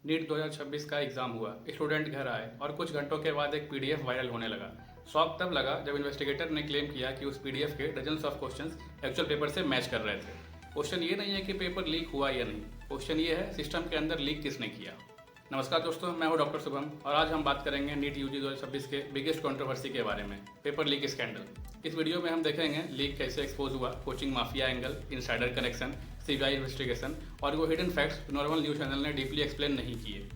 NEET 2026 का exam हुआ। Student घर आए और कुछ घंटों के बाद एक पीडीएफ वायरल होने लगा। शॉक तब लगा जब इन्वेस्टिगेटर ने क्लेम किया कि उस पीडीएफ के dozens of questions actual paper से मैच कर रहे थे। क्वेश्चन ये नहीं है कि पेपर लीक हुआ या नहीं, क्वेश्चन ये है सिस्टम के अंदर लीक किसने किया। नमस्कार दोस्तों, मैं हूं डॉक्टर शुभम और आज हम बात करेंगे नीट यूजी 2026 के बिगेस्ट कंट्रोवर्सी के बारे में, पेपर लीक स्कैंडल। इस वीडियो में हम देखेंगे लीक कैसे एक्सपोज हुआ, coaching mafia angle, insider connection, CBI investigation और वो hidden facts normal news channel ने डीपली एक्सप्लेन नहीं किए।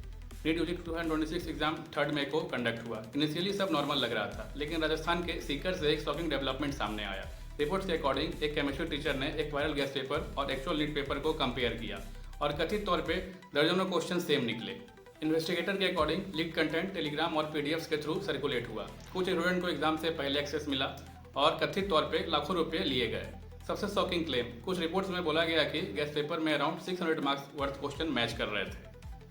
नीट यूजी 2026 एग्जाम 3 मई को कंडक्ट हुआ। इनिशियली सब नॉर्मल लग रहा था, लेकिन राजस्थान के सीकर से एक शॉकिंग डेवलपमेंट सामने आया। रिपोर्ट्स के अकॉर्डिंग एक केमिस्ट्री टीचर ने एक वायरल गेस्ट पेपर और एक्चुअल नीट पेपर को कंपेयर किया और कथित तौर पे दर्जनों क्वेश्चन सेम निकले। इन्वेस्टिगेटर के अकॉर्डिंग लीक कंटेंट टेलीग्राम और पीडीएफ्स के थ्रू सर्कुलेट हुआ। कुछ स्टूडेंट को एग्जाम से पहले एक्सेस मिला और कथित तौर पे लाखों रुपए लिए गए। सबसे शॉकिंग क्लेम, कुछ रिपोर्ट्स में बोला गया कि गेस्ट पेपर में around 600 marks worth question match कर रहे थे।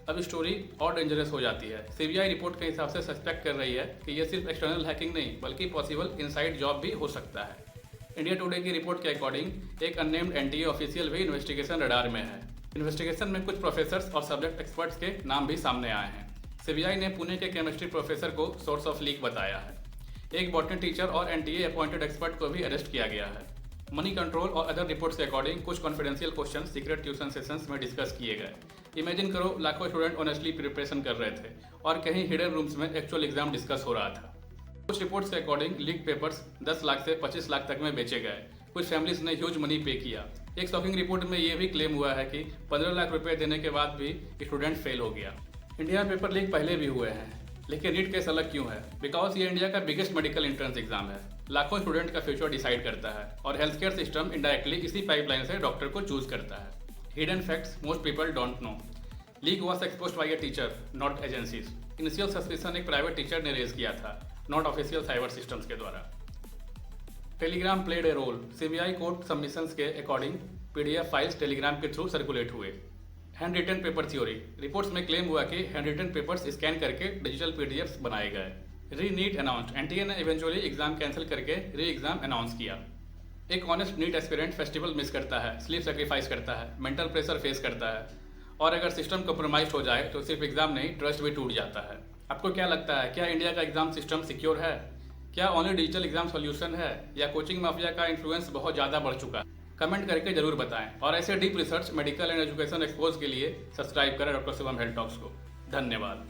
अब स्टोरी और डेंजरस हो जाती है। सीबीआई रिपोर्ट के हिसाब से सस्पेक्ट कर रही है कि यह सिर्फ एक्सटर्नल हैकिंग नहीं बल्कि पॉसिबल इनसाइड जॉब भी हो सकता है। इंडिया टुडे की रिपोर्ट के अकॉर्डिंग एक अननेम्ड एनटीए ऑफिशियल भी इन्वेस्टिगेशन रडार में है। इन्वेस्टिगेशन में कुछ प्रोफेसर्स और सब्जेक्ट एक्सपर्ट्स के नाम भी सामने आए हैं। सीबीआई ने पुणे के केमिस्ट्री प्रोफेसर को सोर्स ऑफ लीक बताया है। एक बॉटनी टीचर और एनटीए अपॉइंटेड एक्सपर्ट को भी अरेस्ट किया गया है। मनी कंट्रोल और अदर रिपोर्ट्स के अकॉर्डिंग कुछ confidential question secret tuition sessions में डिस्कस किए गए। इमेजिन करो, लाखों स्टूडेंट ऑनेस्टली प्रिपरेशन कर रहे थे और कहीं हिडन रूम्स में एक्चुअल एग्जाम डिस्कस हो रहा था। कुछ रिपोर्ट्स के अकॉर्डिंग लीक पेपर्स 10 लाख से 25 लाख तक में बेचे गए। कुछ फैमिलीज ने ह्यूज मनी पे किया। एक शॉकिंग रिपोर्ट में यह भी क्लेम हुआ है कि 15 लाख रुपए देने के बाद भी स्टूडेंट फेल हो गया। इंडिया में पेपर लीक पहले भी हुए हैं, लेकिन नीट केस अलग क्यों है? बिकॉज ये इंडिया का बिगेस्ट मेडिकल एंट्रेंस एग्जाम है। लाखों स्टूडेंट का फ्यूचर डिसाइड करता है और हेल्थ केयर सिस्टम इनडायरेक्टली इसी पाइपलाइन से डॉक्टर को चूज करता है। Hidden facts most people don't know. Leak was exposed by a teacher, not agencies. Initial suspicion एक प्राइवेट टीचर ने रेज किया था, नॉट ऑफिशियल साइबर सिस्टम्स के द्वारा। Telegram played a role. CBI court submissions के according PDF files Telegram के through circulate हुए। Hand written paper theory, reports में क्लेम हुआ कि हैंड रिटन पेपर्स स्कैन करके डिजिटल पीडीएफ्स बनाए गए। री नीट अनाउंस्ड, एनटीए ने इवेंचुअली एग्जाम कैंसिल करके री एग्जाम अनाउंस किया। एक honest NEET aspirant festival miss करता है, स्लीप सेक्रीफाइस करता है, मेंटल प्रेशर फेस करता है और अगर सिस्टम कॉम्प्रोमाइज हो जाए तो सिर्फ एग्जाम नहीं ट्रस्ट भी टूट जाता है। आपको क्या लगता है, क्या इंडिया का एग्जाम सिस्टम सिक्योर है? क्या ओनली डिजिटल एग्जाम सॉल्यूशन है या कोचिंग माफिया का इन्फ्लुएंस बहुत ज़्यादा बढ़ चुका है? कमेंट करके जरूर बताएं और ऐसे deep research, medical and education expose के लिए सब्सक्राइब करें डॉक्टर शुभम हेल्थ टॉक्स को। धन्यवाद।